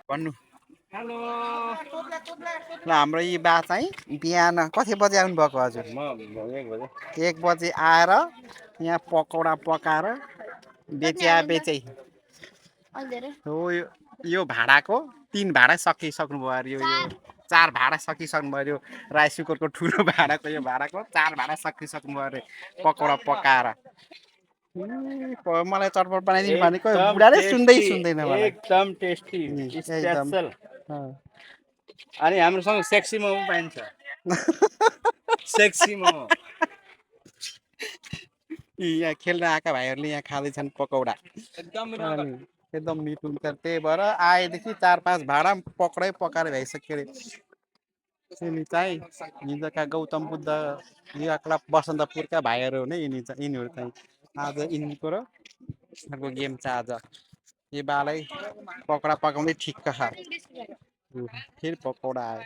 भन्नु ल हाम्रो यी बा चाहिँ बिहान कति बजे आउनु भएको हजुर? म 1 बजे 1 बजे आएर यहाँ पकौडा पकाएर बेचै हो यो भाडाको 3 भाडा सकिसक्नु भयो अरे यो 4 भाडा सकिसक्नु भयो राइस कुकरको ठुलो भाडाको यो भाडाको 4 भाडा सकिसक्नु भयो अरे पकौडा पकाएर मलाई चटपट बनाइदिनु भनेको बुढाले सुन्दैन मलाई एकदम टेस्टी स्पेशल अनि हाम्रोसँग सेक्सी मोमो पाइन्छ सेक्सी मोमो यहाँ खेल्न आएका भाइहरूले यहाँ खाँदैछन् पकौडा एकदम मिठो हुन्छ त्यही भएर आएदेखि 4-5 भाडा पकडै पकाएर भइसक्यो अरे यिनी चाहिँ हिजोका गौतम बुद्ध युवा क्लब बसन्तपुरका भाइहरू हो नि यिनीहरू चाहिँ आज यिनीको र अर्को गेम छ आज यो बालाई पकौडा पकाउँदै ठिक्क छ फेरि पकौडा आयो